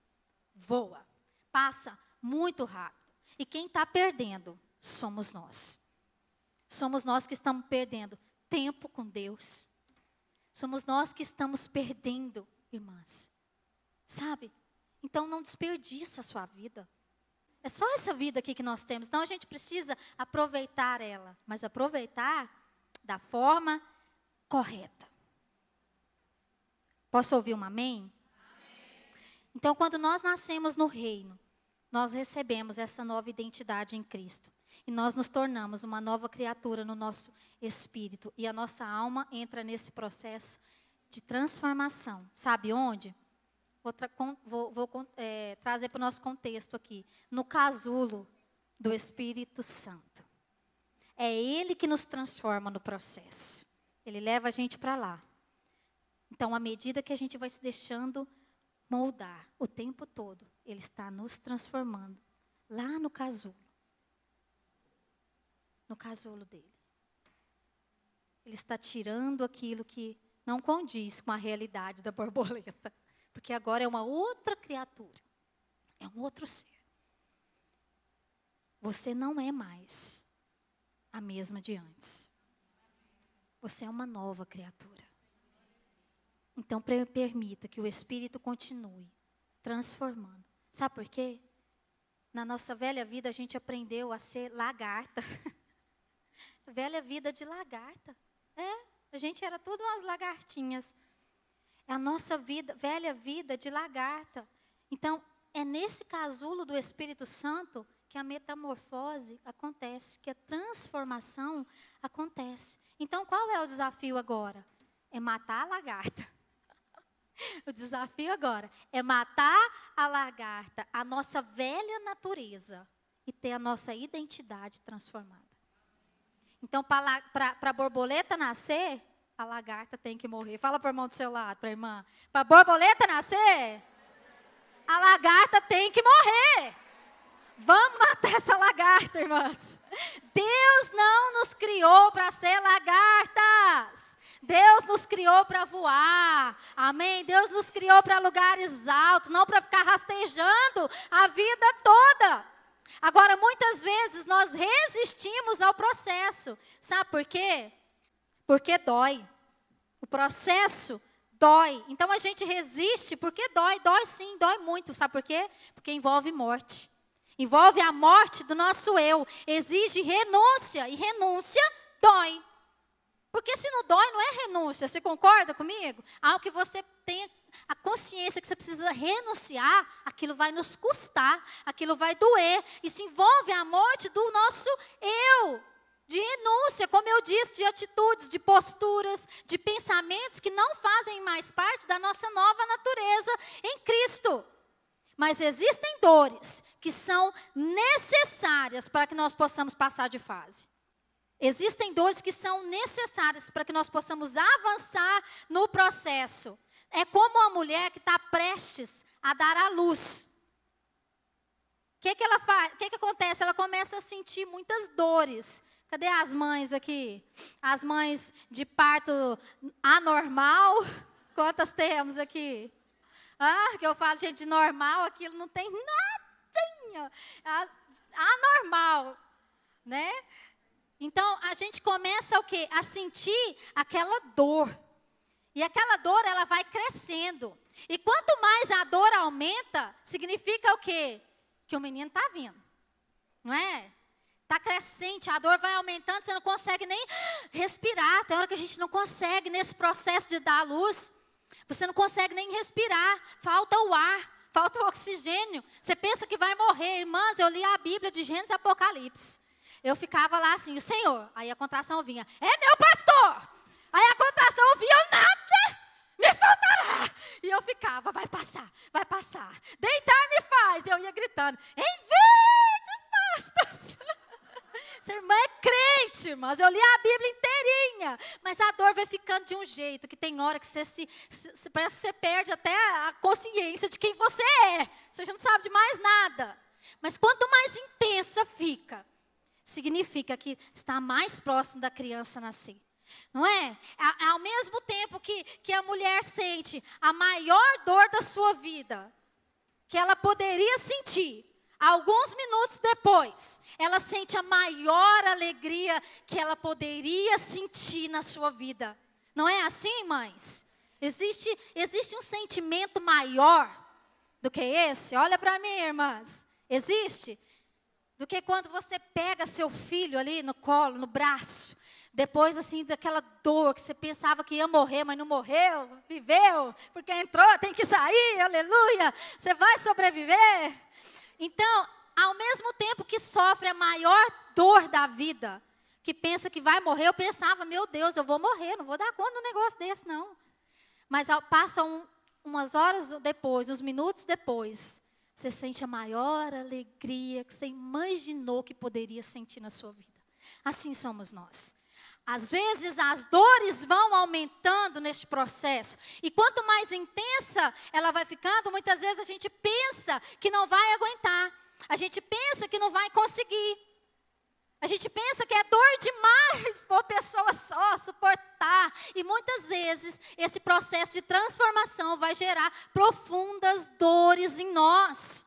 S1: voa. Passa muito rápido. E quem está perdendo somos nós. Somos nós que estamos perdendo tempo com Deus. Somos nós que estamos perdendo, irmãs. Sabe? Então não desperdiça a sua vida. É só essa vida aqui que nós temos. Então a gente precisa aproveitar ela. Mas aproveitar da forma correta. Posso ouvir um amém? Amém. Então quando nós nascemos no reino, nós recebemos essa nova identidade em Cristo. E nós nos tornamos uma nova criatura no nosso espírito. E a nossa alma entra nesse processo de transformação. Sabe onde? Vou trazer para o nosso contexto aqui. No casulo do Espírito Santo. É Ele que nos transforma no processo. Ele leva a gente para lá. Então, à medida que a gente vai se deixando moldar o tempo todo, Ele está nos transformando lá no casulo. no casulo dele. Ele está tirando aquilo que não condiz com a realidade da borboleta. Porque agora é uma outra criatura. É um outro ser. Você não é mais a mesma de antes. Você é uma nova criatura. Então, permita que o Espírito continue transformando. Sabe por quê? Na nossa velha vida, a gente aprendeu a ser lagarta. Velha vida de lagarta. A gente era tudo umas lagartinhas. É a nossa vida, velha vida de lagarta. Então, é nesse casulo do Espírito Santo que a metamorfose acontece, que a transformação acontece. Então, qual é o desafio agora? É matar a lagarta. O desafio agora é matar a lagarta, a nossa velha natureza, e ter a nossa identidade transformada. Então, para a borboleta nascer, a lagarta tem que morrer. Fala para o irmão do seu lado, para a irmã. Para a borboleta nascer, a lagarta tem que morrer. Vamos matar essa lagarta, irmãs. Deus não nos criou para ser lagartas. Deus nos criou para voar. Amém? Deus nos criou para lugares altos, não para ficar rastejando a vida toda. Agora, muitas vezes nós resistimos ao processo. Sabe por quê? Porque dói. O processo dói. Então a gente resiste porque dói. Dói sim, dói muito. Sabe por quê? Porque envolve morte. Envolve a morte do nosso eu. Exige renúncia. E renúncia dói. Porque se não dói, não é renúncia. Você concorda comigo? Algo que você tem a consciência que você precisa renunciar, aquilo vai nos custar, aquilo vai doer. Isso envolve a morte do nosso eu. De renúncia, como eu disse, de atitudes, de posturas, de pensamentos que não fazem mais parte da nossa nova natureza em Cristo. Mas existem dores que são necessárias para que nós possamos passar de fase. Existem dores que são necessárias para que nós possamos avançar no processo. É como uma mulher que está prestes a dar à luz. O que ela faz? O que acontece? Ela começa a sentir muitas dores. Cadê as mães aqui? As mães de parto anormal? Quantas temos aqui? Que eu falo, gente, de normal, aquilo não tem nadinha. Anormal, né? Então, a gente começa o quê? A sentir aquela dor. E aquela dor, ela vai crescendo. E quanto mais a dor aumenta, significa o quê? Que o menino está vindo. Não é? Está crescente, a dor vai aumentando, você não consegue nem respirar. Tem hora que a gente não consegue nesse processo de dar à luz. Você não consegue nem respirar. Falta o ar, falta o oxigênio. Você pensa que vai morrer. Irmãs, eu li a Bíblia de Gênesis e Apocalipse. Eu ficava lá assim, o Senhor. Aí a contração vinha, é meu pastor. Aí a contração vinha, nada me faltará. E eu ficava, vai passar. Deitar me faz. Eu ia gritando, em verdes pastos. Essa irmã é crente, irmãs. Eu li a Bíblia inteirinha. Mas a dor vai ficando de um jeito que tem hora que você parece que você perde até a consciência de quem você é. Você já não sabe de mais nada. Mas quanto mais intensa fica, significa que está mais próximo da criança nascer. Não é? Ao mesmo tempo que a mulher sente a maior dor da sua vida, que ela poderia sentir, alguns minutos depois, ela sente a maior alegria que ela poderia sentir na sua vida. Não é assim, mães? Existe um sentimento maior do que esse? Olha para mim, irmãs. Existe? Do que quando você pega seu filho ali no colo, no braço, depois assim daquela dor que você pensava que ia morrer, mas não morreu, viveu, porque entrou, tem que sair, aleluia, você vai sobreviver. Então, ao mesmo tempo que sofre a maior dor da vida, que pensa que vai morrer, eu pensava, meu Deus, eu vou morrer, não vou dar conta de um negócio desse, não. Mas passam umas horas depois, uns minutos depois, você sente a maior alegria que você imaginou que poderia sentir na sua vida. Assim somos nós. Às vezes as dores vão aumentando neste processo. E quanto mais intensa ela vai ficando, muitas vezes a gente pensa que não vai aguentar. A gente pensa que não vai conseguir. A gente pensa que é dor demais por pessoa só suportar. E muitas vezes esse processo de transformação vai gerar profundas dores em nós.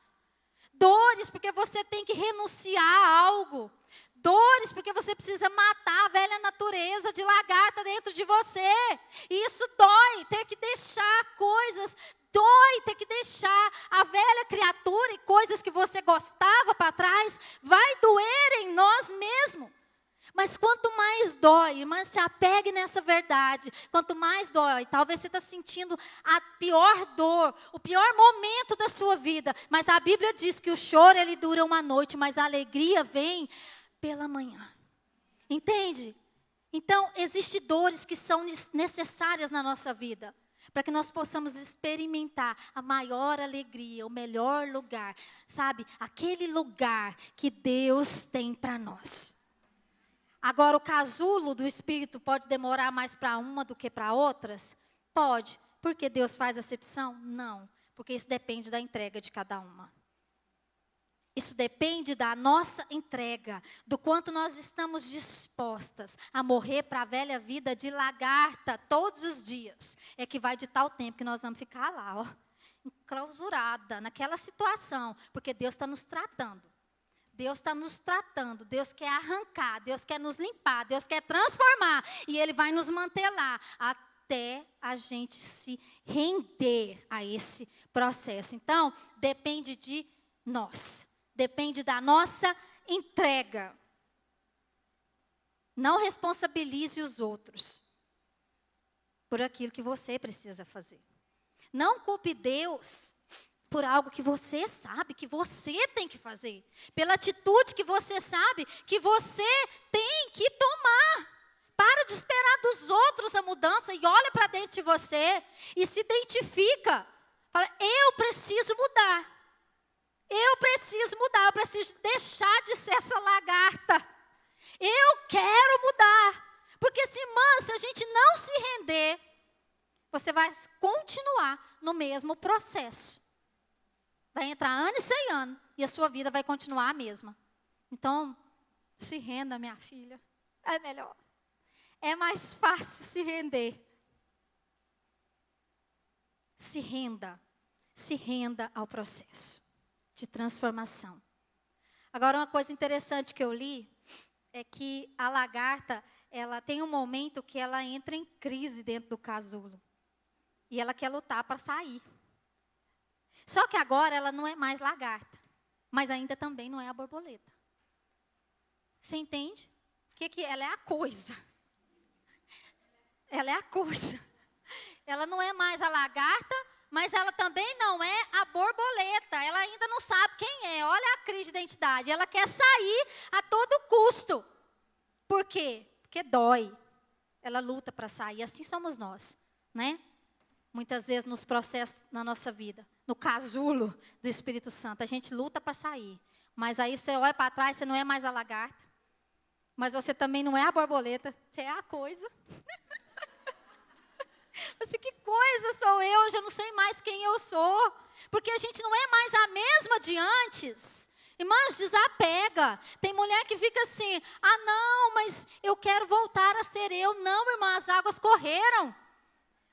S1: Dores porque você tem que renunciar a algo. Dores porque você precisa matar a velha natureza de lagarta dentro de você. E isso dói, ter que deixar coisas, dói ter que deixar a velha criatura e coisas que você gostava para trás, vai doer em nós mesmos. Mas quanto mais dói, irmã, se apegue nessa verdade. Quanto mais dói, talvez você está sentindo a pior dor, o pior momento da sua vida. Mas a Bíblia diz que o choro ele dura uma noite, mas a alegria vem pela manhã. Entende? Então, existem dores que são necessárias na nossa vida, para que nós possamos experimentar a maior alegria, o melhor lugar, sabe? Aquele lugar que Deus tem para nós. Agora, o casulo do Espírito pode demorar mais para uma do que para outras? Pode. Porque Deus faz acepção? Não. Porque isso depende da entrega de cada uma. Isso depende da nossa entrega, do quanto nós estamos dispostas a morrer para a velha vida de lagarta todos os dias. É que vai de tal tempo que nós vamos ficar lá, ó, enclausurada naquela situação, porque Deus está nos tratando. Deus está nos tratando, Deus quer arrancar, Deus quer nos limpar, Deus quer transformar. E Ele vai nos manter lá até a gente se render a esse processo. Então, depende de nós. Depende da nossa entrega. Não responsabilize os outros por aquilo que você precisa fazer. Não culpe Deus por algo que você sabe que você tem que fazer. Pela atitude que você sabe que você tem que tomar. Para de esperar dos outros a mudança e olha para dentro de você e se identifica. Fala, eu preciso mudar. Eu preciso mudar, eu preciso deixar de ser essa lagarta. Eu quero mudar. Porque, irmã, se a gente não se render, você vai continuar no mesmo processo. Vai entrar ano e 100 anos e a sua vida vai continuar a mesma. Então, se renda, minha filha. É melhor. É mais fácil se render. Se renda. Se renda ao processo de transformação. Agora, uma coisa interessante que eu li é que a lagarta, ela tem um momento que ela entra em crise dentro do casulo. E ela quer lutar para sair. Só que agora ela não é mais lagarta, mas ainda também não é a borboleta. Você entende? Que ela é a coisa. Ela é a coisa. Ela não é mais a lagarta, mas ela também não é a borboleta. Ela ainda não sabe quem é. Olha a crise de identidade. Ela quer sair a todo custo. Por quê? Porque dói. Ela luta para sair. Assim somos nós, né? Muitas vezes nos processos na nossa vida, no casulo do Espírito Santo, a gente luta para sair. Mas aí você olha para trás, você não é mais a lagarta. Mas você também não é a borboleta. Você é a coisa. Assim, que coisa sou eu já não sei mais quem eu sou. Porque a gente não é mais a mesma de antes. Irmãos, desapega. Tem mulher que fica assim, ah não, mas eu quero voltar a ser eu. Não, irmã, as águas correram.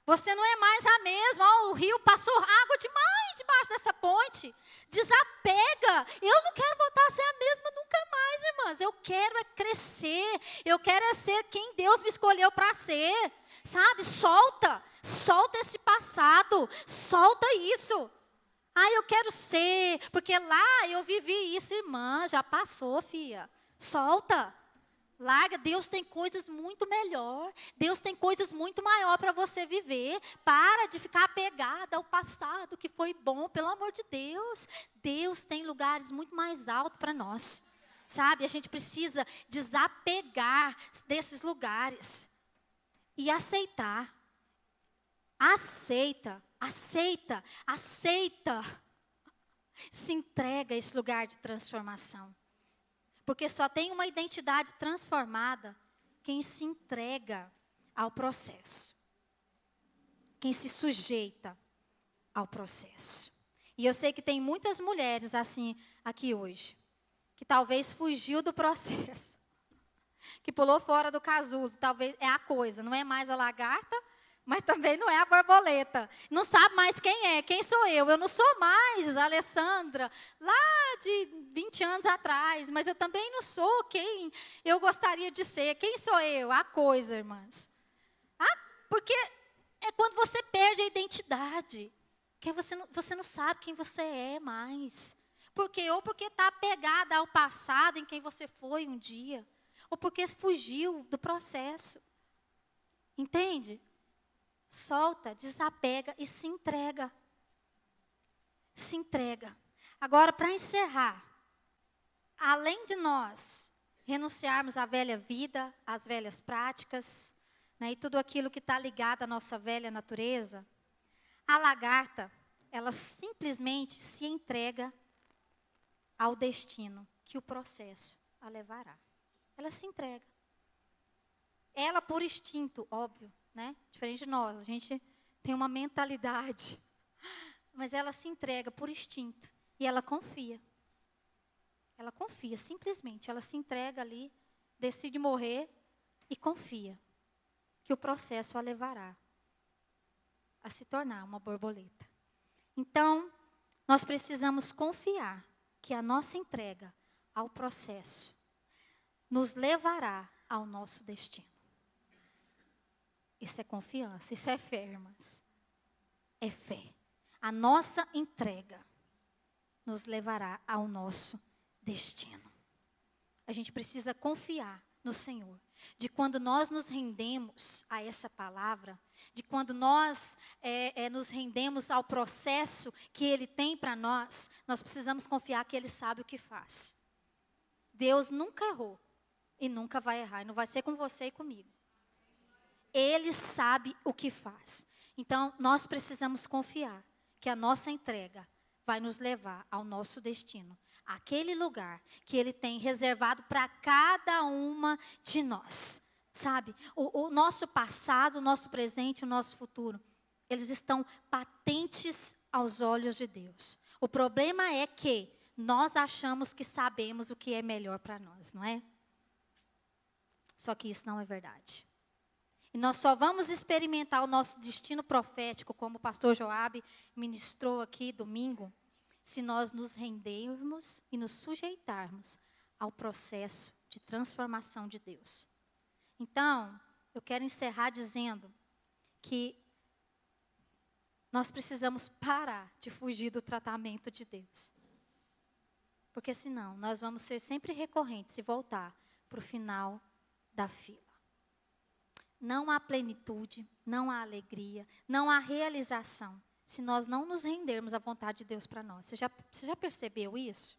S1: Você não é mais a mesma. Oh, o rio passou água demais debaixo dessa ponte. Desapega. Eu não quero voltar a ser a mesma nunca mais, irmãs. Eu quero é crescer. Eu quero é ser quem Deus me escolheu para ser. Sabe? Solta. Solta esse passado. Solta isso. Ah, eu quero ser. Porque lá eu vivi isso, irmã. Já passou, filha. Solta. Larga, Deus tem coisas muito melhor. Deus tem coisas muito maior para você viver. Para de ficar apegada ao passado que foi bom, pelo amor de Deus. Deus tem lugares muito mais altos para nós. Sabe, a gente precisa desapegar desses lugares. E aceitar. Aceita, aceita, aceita. Se entrega a esse lugar de transformação. Porque só tem uma identidade transformada quem se entrega ao processo. Quem se sujeita ao processo. E eu sei que tem muitas mulheres assim aqui hoje, que talvez fugiu do processo. que pulou fora do casulo. Talvez é a coisa, não é mais a lagarta, mas também não é a borboleta. Não sabe mais quem é, quem sou eu. Eu não sou mais a Alessandra, lá de 20 anos atrás, mas eu também não sou quem eu gostaria de ser. Quem sou eu? A coisa, irmãs. Porque é quando você perde a identidade, que você não sabe quem você é mais. Por quê? Ou porque está apegada ao passado em quem você foi um dia, ou porque fugiu do processo. Entende? Solta, desapega e se entrega. Se entrega. Agora, para encerrar, além de nós renunciarmos à velha vida, às velhas práticas, né, e tudo aquilo que está ligado à nossa velha natureza, a lagarta, ela simplesmente se entrega ao destino que o processo a levará. Ela se entrega. Ela, por instinto, óbvio, né? Diferente de nós, a gente tem uma mentalidade. Mas ela se entrega por instinto. E ela confia. Ela confia, simplesmente. Ela se entrega ali, decide morrer e confia que o processo a levará a se tornar uma borboleta. Então, nós precisamos confiar que a nossa entrega ao processo nos levará ao nosso destino. Isso é confiança, isso é fé, irmãs. É fé. A nossa entrega nos levará ao nosso destino. A gente precisa confiar no Senhor. De quando nós nos rendemos a essa palavra, de quando nós nos rendemos ao processo que Ele tem para nós, nós precisamos confiar que Ele sabe o que faz. Deus nunca errou e nunca vai errar, e não vai ser com você e comigo. Ele sabe o que faz. Então, nós precisamos confiar que a nossa entrega vai nos levar ao nosso destino. Aquele lugar que Ele tem reservado para cada uma de nós. Sabe? O nosso passado, o nosso presente, o nosso futuro, eles estão patentes aos olhos de Deus. O problema é que nós achamos que sabemos o que é melhor para nós, não é? Só que isso não é verdade. E nós só vamos experimentar o nosso destino profético, como o pastor Joabe ministrou aqui domingo, se nós nos rendermos e nos sujeitarmos ao processo de transformação de Deus. Então, eu quero encerrar dizendo que nós precisamos parar de fugir do tratamento de Deus. Porque senão nós vamos ser sempre recorrentes e voltar para o final da fila. Não há plenitude, não há alegria, não há realização, se nós não nos rendermos à vontade de Deus para nós. Você já percebeu isso?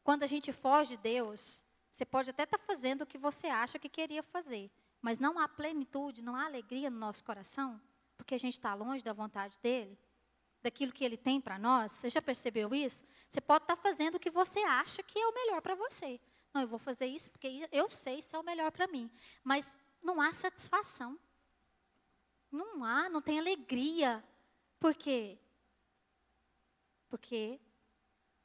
S1: Quando a gente foge de Deus, você pode até estar fazendo o que você acha que queria fazer, mas não há plenitude, não há alegria no nosso coração, porque a gente está longe da vontade dEle, daquilo que Ele tem para nós. Você já percebeu isso? Você pode estar fazendo o que você acha que é o melhor para você. Não, eu vou fazer isso porque eu sei se é o melhor para mim, mas não há satisfação. Não tem alegria. Por quê? Porque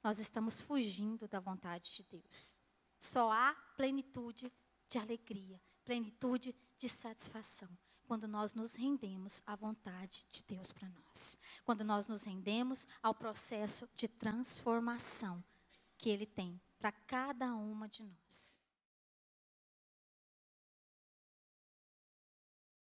S1: nós estamos fugindo da vontade de Deus. Só há plenitude de alegria, plenitude de satisfação, quando nós nos rendemos à vontade de Deus para nós. Quando nós nos rendemos ao processo de transformação que Ele tem para cada uma de nós.